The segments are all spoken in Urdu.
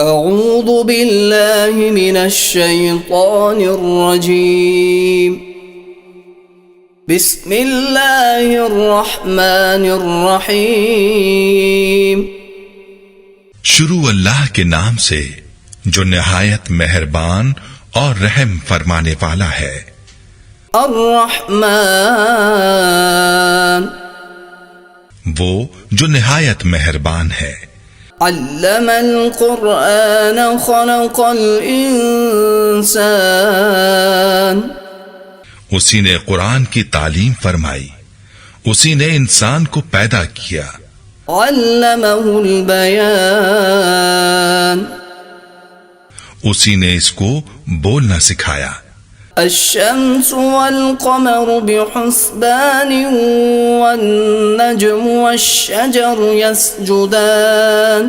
اعوذ باللہ من الشیطان الرجیم بسم اللہ الرحمن الرحیم شروع اللہ کے نام سے جو نہایت مہربان اور رحم فرمانے والا ہے۔ الرحمن وہ جو نہایت مہربان ہے۔ علم القرآن خلق الانسان اسی نے قرآن کی تعلیم فرمائی، اسی نے انسان کو پیدا کیا۔ علمہ البیان اسی نے اس کو بولنا سکھایا۔ الشمس والقمر بحسبان والنجم والشجر يسجدان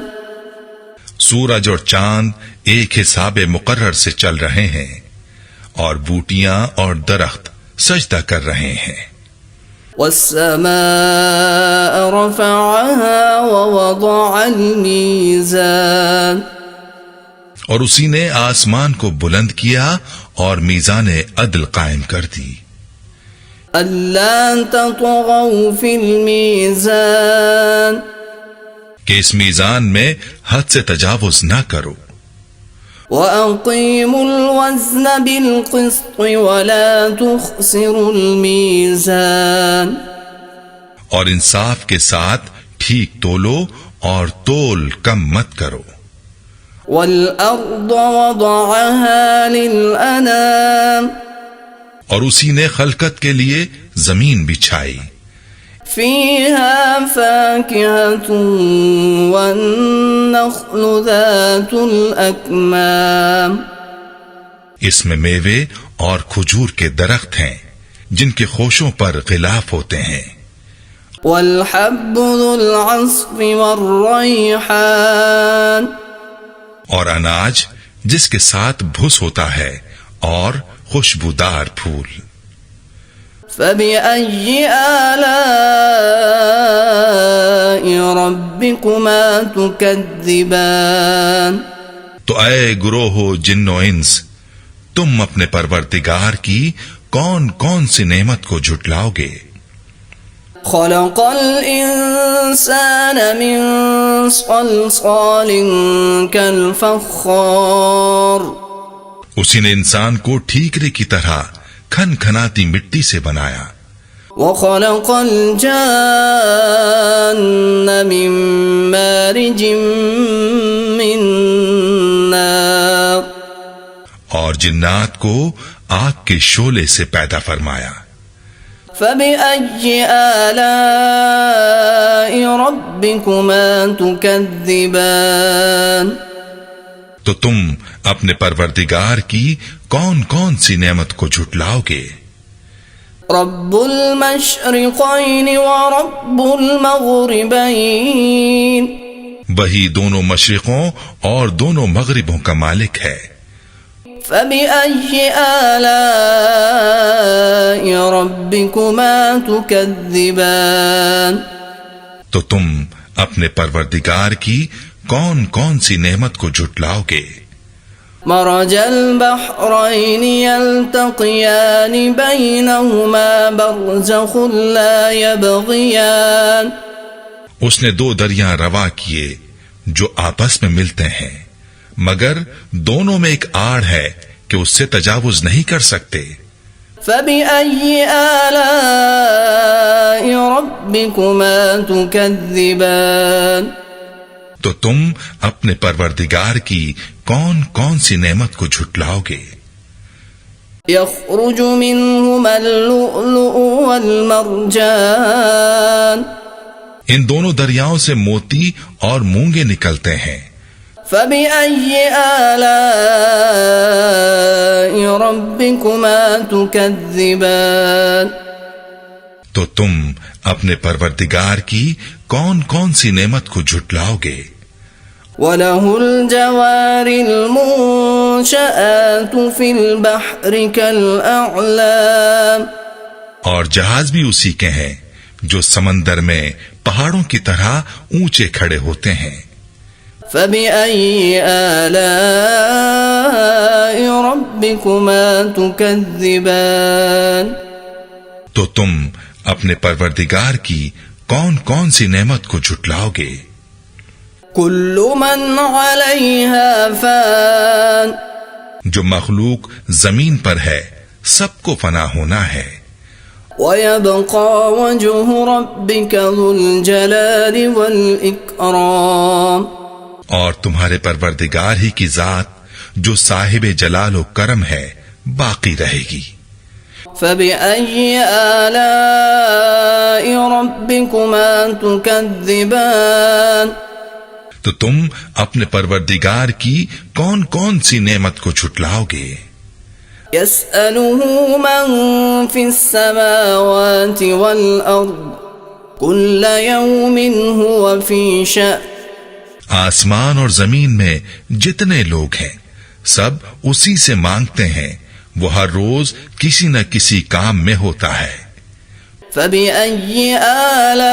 سورج اور چاند ایک حساب مقرر سے چل رہے ہیں اور بوٹیاں اور درخت سجدہ کر رہے ہیں۔ والسماء رفعها ووضع الميزان اور اسی نے آسمان کو بلند کیا اور میزان عدل قائم کر دی۔ ألا تطغوا في الميزان کہ اس میزان میں حد سے تجاوز نہ کرو۔ وَأَقِيمُوا الْوَزْنَ بِالْقِسْطِ وَلَا تُخْسِرُوا الْمِيزَانَ اور انصاف کے ساتھ ٹھیک تولو اور تول کم مت کرو۔ وَالْأَرْضَ وَضَعَهَا لِلْأَنَامِ اور اسی نے خلقت کے لیے زمین بچھائی۔ فِيهَا فَاكِهَةٌ وَالنَّخْلُ ذَاتُ الْأَكْمَامِ اس میں میوے اور کھجور کے درخت ہیں جن کے خوشوں پر غلاف ہوتے ہیں۔ وَالْحَبُّ ذُو الْعَصْفِ وَالرَّيْحَانِ اور اناج جس کے ساتھ بھس ہوتا ہے اور خوشبودار پھول۔ فَبِأَيِّ آلَاءِ رَبِّكُمَا تُكَذِّبَانِ تو اے گروہ جن و انس، تم اپنے پروردگار کی کون کون سی نعمت کو جھٹلاؤ گے؟ خلق الانسان من صلصال كالفخار اسی نے انسان کو ٹھیکرے کی طرح کھن کھناتی مٹی سے بنایا۔ وخلق الجان من مارج من نار اور جنات کو آگ کے شعلے سے پیدا فرمایا۔ فَبِأَيِّ آلَاءِ رَبِّكُمَا تُكَذِّبَانِ تو تم اپنے پروردگار کی کون کون سی نعمت کو جھٹلاؤ گے؟ رب المشرقین ورب المغربین وہی دونوں مشرقوں اور دونوں مغربوں کا مالک ہے۔ فَبِأَيِّ آلَاءِ رَبِّكُمَا تُكَذِّبَانِ تو تم اپنے پروردگار کی کون کون سی نعمت کو جھٹلاؤ گے؟ مرج البحرین یلتقیان بینہما برزخ لا یبغیان اس نے دو دریاں روا کیے جو آپس میں ملتے ہیں، مگر دونوں میں ایک آڑ ہے کہ اس سے تجاوز نہیں کر سکتے۔ فَبِأَيِّ آلَاءِ رَبِّكُمَا تُكَذِّبَانِ تو تم اپنے پروردگار کی کون کون سی نعمت کو جھٹلاؤ گے؟ يَخْرُجُ مِنْهُمَا اللُّؤْلُؤُ وَالْمَرْجَانُ ان دونوں دریاؤں سے موتی اور مونگے نکلتے ہیں۔ فَبِأَيِّ آلَاءِ رَبِّكُمَا تُكَذِّبَانِ تو تم اپنے پروردگار کی کون کون سی نعمت کو جھٹلاؤ گے؟ وَلَهُ الْجَوَارِ الْمُنشَآتُ فِي الْبَحْرِ كَالْأَعْلَامِ اور جہاز بھی اسی کے ہیں جو سمندر میں پہاڑوں کی طرح اونچے کھڑے ہوتے ہیں۔ فبأي آلاء ربكما تكذبان تو تم اپنے پروردگار کی کون کون سی نعمت کو جھٹلاؤ گے؟ كل من عليها فان جو مخلوق زمین پر ہے سب کو فنا ہونا ہے، ويبقى وجه ربك ذو الجلال والإكرام اور تمہارے پروردگار ہی کی ذات جو صاحب جلال و کرم ہے باقی رہے گی۔ فبأي آلاء ربكما تكذبان تو تم اپنے پروردگار کی کون کون سی نعمت کو جھٹلاؤ گے؟ يسأله من في السماوات والأرض كل يوم هو في شأن آسمان اور زمین میں جتنے لوگ ہیں سب اسی سے مانگتے ہیں، وہ ہر روز کسی نہ کسی کام میں ہوتا ہے۔ فبأي آلاء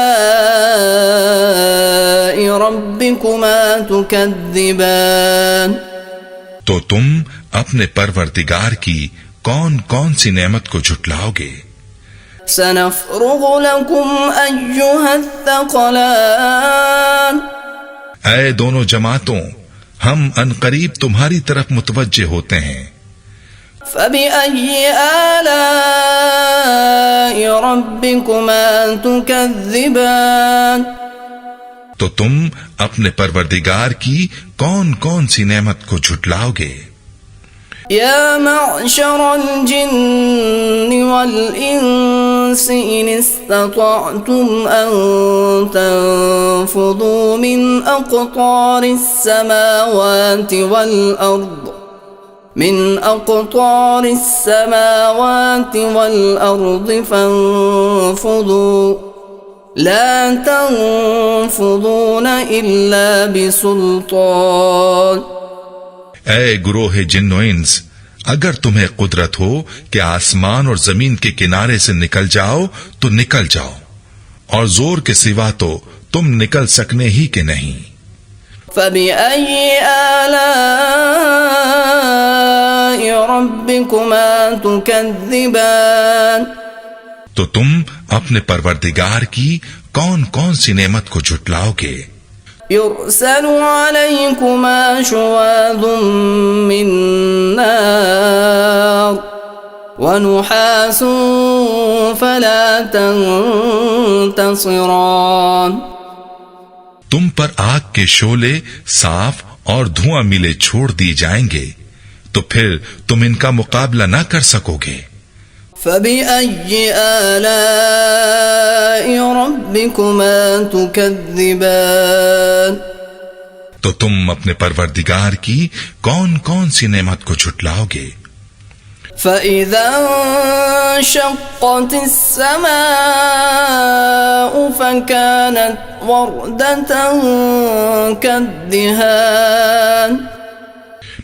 ربكما تكذبان تو تم اپنے پروردگار کی کون کون سی نعمت کو جھٹلاؤ گے؟ سنفرغ لكم أيها الثقلان اے دونوں جماعتوں، ہم عنقریب تمہاری طرف متوجہ ہوتے ہیں۔ فبأي آلاء ربكما تكذبان تو تم اپنے پروردگار کی کون کون سی نعمت کو جھٹلاؤ گے؟ يا معشر الجن والإنس إن استطعتم أن تنفذوا من أقطار السماوات والأرض فانفذوا لا تنفذون إلا بسلطان اے گروہ جن و انس، اگر تمہیں قدرت ہو کہ آسمان اور زمین کے کنارے سے نکل جاؤ تو نکل جاؤ، اور زور کے سوا تو تم نکل سکنے ہی کے نہیں۔ فبأي آلاء ربكما تكذبان تو تم اپنے پروردگار کی کون کون سی نعمت کو جھٹلاؤ گے؟ يرسل عليكما شواظ من نار ونحاس فلا تنتصران تم پر آگ کے شعلے صاف اور دھواں ملے چھوڑ دی جائیں گے، تو پھر تم ان کا مقابلہ نہ کر سکو گے۔ فبأي آلاء ربكما تكذبان تو تم اپنے پروردگار کی کون کون سی نعمت کو جھٹلاؤ گے؟ فإذا انشقت السماء فكانت وردة كالدهان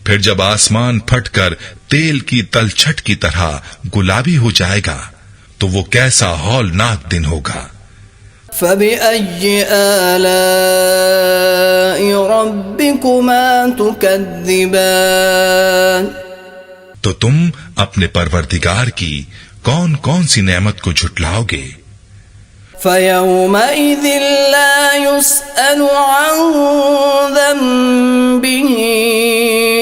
پھر جب آسمان پھٹ کر تیل کی تلچھٹ کی طرح گلابی ہو جائے گا تو وہ کیسا ہولناک دن ہوگا۔ فبأي آلاء ربكما تكذبان تو تم اپنے پروردگار کی کون کون سی نعمت کو جھٹلاؤ گے؟ فيومئذ لا يسأل عن ذنبه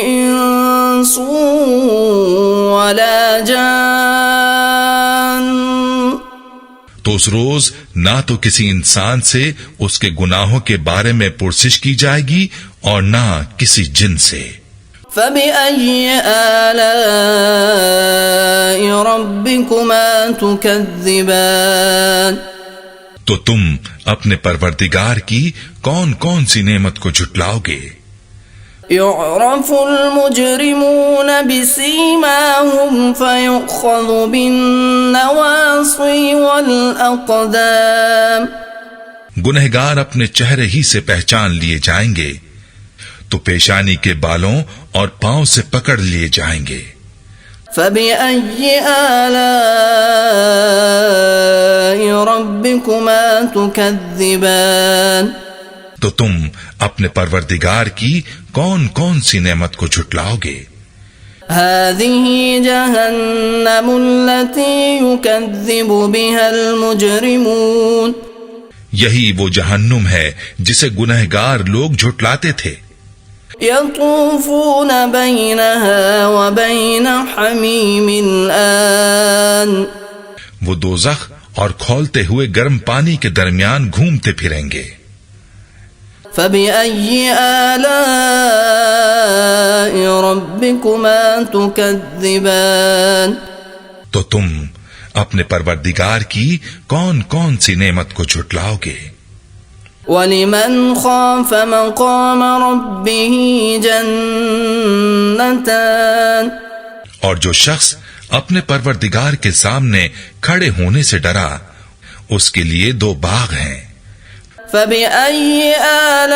إنس ولا جان تو اس روز نہ تو کسی انسان سے اس کے گناہوں کے بارے میں پرسش کی جائے گی اور نہ کسی جن سے۔ فبأي آلاء ربكما تكذبان تو تم اپنے پروردگار کی کون کون سی نعمت کو جھٹلاؤ گے؟ يعرف المجرمون بسيماهم فيؤخذ بالنواصي والأقدام گنہگار اپنے چہرے ہی سے پہچان لیے جائیں گے تو پیشانی کے بالوں اور پاؤں سے پکڑ لیے جائیں گے۔ فبأي آلاء ربكما تكذبان تو تم اپنے پروردگار کی کون کون سی نعمت کو جھٹلاؤ گے؟ هذه جهنم التي يكذب بها المجرمون یہی وہ جہنم ہے جسے گنہگار لوگ جھٹلاتے تھے. يطوفون بينها وبين حميم آن وہ دوزخ اور کھولتے ہوئے گرم پانی کے درمیان گھومتے پھریں گے. فبأي آلاء ربكما تكذبان تو تم اپنے پروردگار کی کون کون سی نعمت کو جھٹلاؤ گے؟ وَلِمَنْ خَافَ مَقَامَ رَبِّهِ جَنَّتَانِ اور جو شخص اپنے پروردگار کے سامنے کھڑے ہونے سے ڈرا اس کے لیے 2 باغ ہیں. فَبِأَيِّ آلَاءِ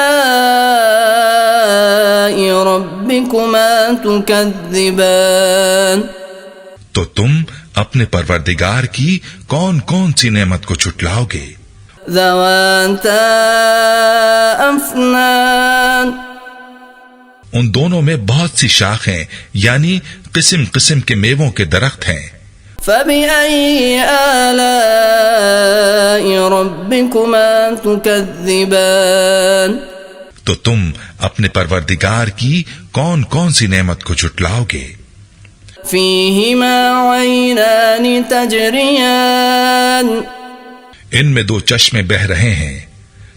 رَبِّكُمَا تُكَذِّبَانِ تو تم اپنے پروردگار کی کون کون سی نعمت کو جھٹلاؤ گے؟ ذَوَاتَا أَفْنَانٍ ان دونوں میں بہت سی شاخیں یعنی قسم قسم کے میووں کے درخت ہیں. فَبِأَيِّ آلَاءِ رَبِّكُمَا تُكَذِّبَانِ تو تم اپنے پروردگار کی کون کون سی نعمت کو جھٹلاؤ گے؟ فِيهِمَا عَيْنَانِ تَجْرِيَانِ ان میں 2 چشمے بہہ رہے ہیں.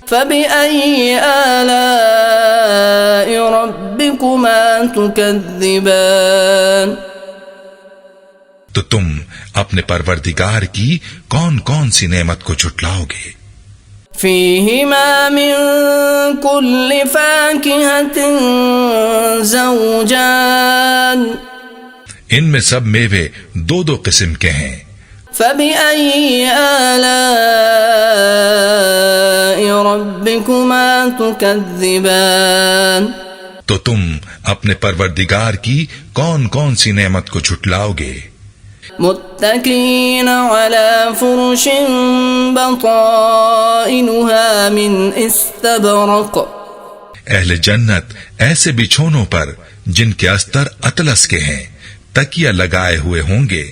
فَبِأَيِّ آلَاءِ رَبِّكُمَا تُكَذِّبَانِ تو تم اپنے پروردگار کی کون کون سی نعمت کو جھٹلاؤ گے؟ فِيهِمَا مِن كُلِّ فَاكِهَةٍ زَوْجَانِ ان میں سب میوے 2 قسم کے ہیں. فَبِأَيِّ آلَاءِ رَبِّكُمَا تُكَذِّبَانِ تو تم اپنے پروردگار کی کون کون سی نعمت کو جھٹلاؤ گے؟ متكئين على فرش بطائنها من استبرق اہل جنت ایسے بچھونوں پر جن کے استر اطلس کے ہیں تکیہ لگائے ہوئے ہوں گے.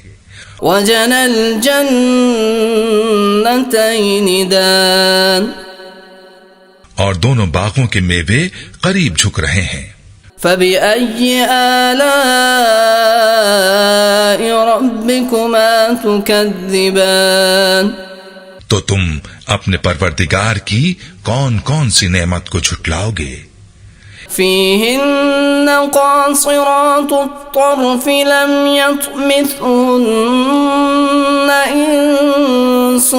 وجنى الجنتين دان اور دونوں باغوں کے میوے قریب جھک رہے ہیں. فبأي آلاء ربكما تكذبان تو تم اپنے پروردگار کی کون کون سی نعمت کو جھٹلاؤ گے؟ فيهن قاصرات الطرف لم يطمثهن إنس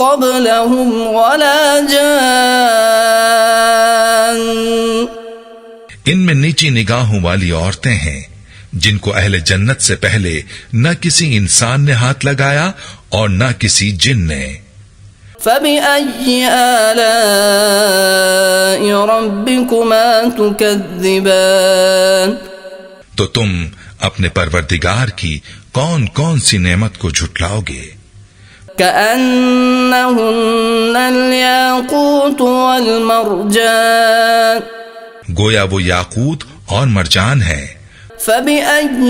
قبلهم ولا جان ان میں نیچی نگاہوں والی عورتیں ہیں جن کو اہل جنت سے پہلے نہ کسی انسان نے ہاتھ لگایا اور نہ کسی جن نے. فَبِأَيِّ آلَاءِ رَبِّكُمَا تُكَذِّبَانِ تو تم اپنے پروردگار کی کون کون سی نعمت کو جھٹلاؤ گے؟ كَأَنَّهُنَّ الْيَاقُوتُ وَالْمَرْجَانُ گویا وہ یاقوت اور مرجان ہے. فَبِأَيِّ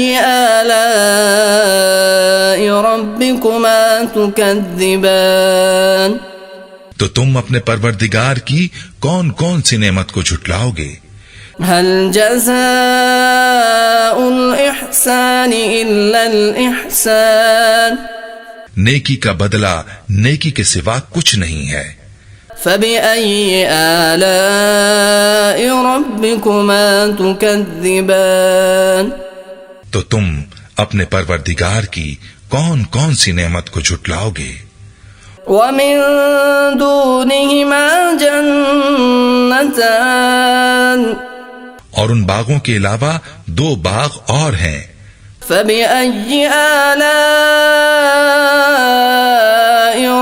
آلَاءِ رَبِّكُمَا تُكَذِّبَانِ تو تم اپنے پروردگار کی کون کون سی نعمت کو جھٹلاؤ گے؟ هَلْ جَزَاءُ الْإِحْسَانِ إِلَّا الْإِحْسَانُ نیکی کا بدلہ نیکی کے سوا کچھ نہیں ہے. فَبِأَيِّ آلَاءِ رَبِّكُمَا تُكَذِّبَانِ تو تم اپنے پروردگار کی کون کون سی نعمت کو جھٹلاؤ گے؟ وَمِن دُونِهِمَا جَنَّتَانِ اور ان باغوں کے علاوہ 2 باغ اور ہیں. فَبِأَيِّ آلَاءِ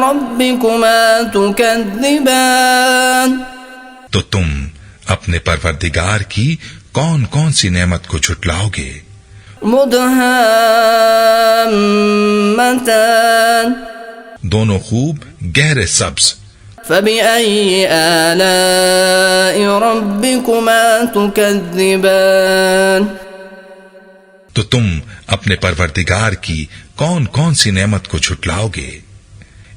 رَبِّكُمَا تُكَذِّبَانِ تو تم اپنے پروردگار کی کون کون سی نعمت کو جھٹلاؤ گے؟ مُدْهَامَّتَانِ دونوں خوب گہرے سبز. فبأي آلاء ربكما تكذبان تو تم اپنے پروردگار کی کون کون سی نعمت کو جھٹلاؤ گے؟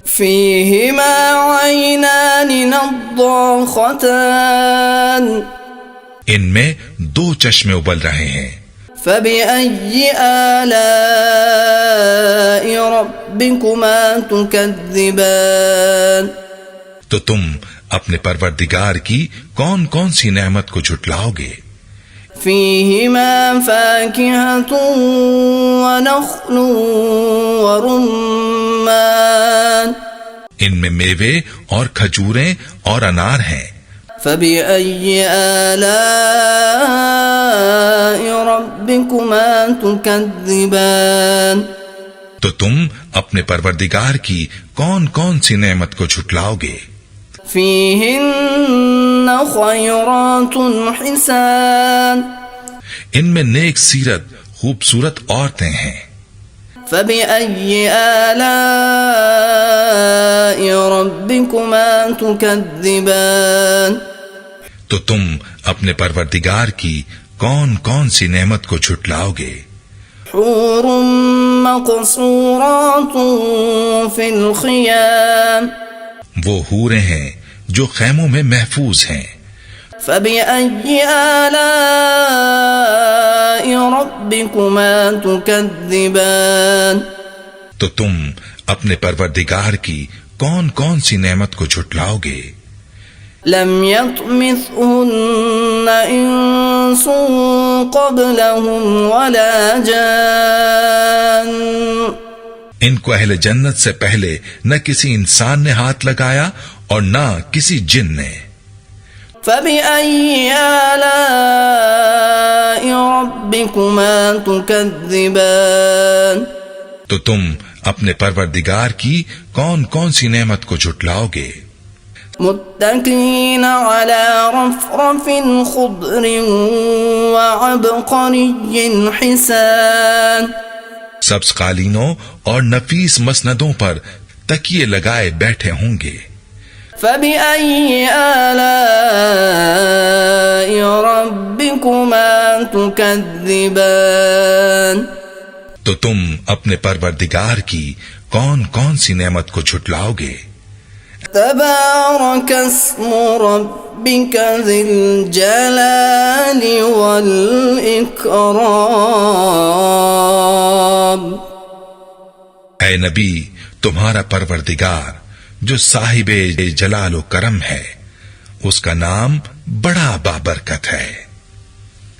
فيهما عينان نضاختان ان میں دو چشمے ابل رہے ہیں۔ فبأي آلاء ربكما تكذبان تو تم اپنے پروردگار کی کون کون سی نعمت کو جھٹلاؤ گے؟ فيهما فاكهة ونخل ورمان ان میں میوے اور کھجوریں اور انار ہیں۔ فبأي آلاء ربكما تكذبان تو تم اپنے پروردگار کی کون کون سی نعمت کو جھٹلاؤ گے؟ فيهن خيرات حسان ان میں نیک سیرت خوبصورت عورتیں ہیں۔ فبأي آلاء ربكما تكذبان تو تم اپنے پروردگار کی کون کون سی نعمت کو جھٹلاؤ گے؟ حور مقصورات في الخيام وہ حوریں ہیں جو خیموں میں محفوظ ہیں۔ فبأي آلاء ربكما تكذبان تو تم اپنے پروردگار کی کون کون سی نعمت کو جھٹلاؤ گے؟ لم يطمثهن انس قبلهم ولا جان ان کو اہل جنت سے پہلے نہ کسی انسان نے ہاتھ لگایا اور نہ کسی جن نے۔ فبأي آلاء ربكما تكذبان تو تم اپنے پروردگار کی کون کون سی نعمت کو جھٹلاؤ گے؟ متكئين على رفرف خضر وعبقري حسان سبز قالینوں اور نفیس مسندوں پر تکیے لگائے بیٹھے ہوں گے۔ فبأي آلاء ربكما تكذبان تو تم اپنے پروردگار کی کون کون سی نعمت کو جھٹلاؤ گے؟ تبارك اسم ربك ذي الجلال والإكرام اے نبی، تمہارا پروردگار جو صاحب جلال و کرم ہے، اس کا نام بڑا بابرکت ہے۔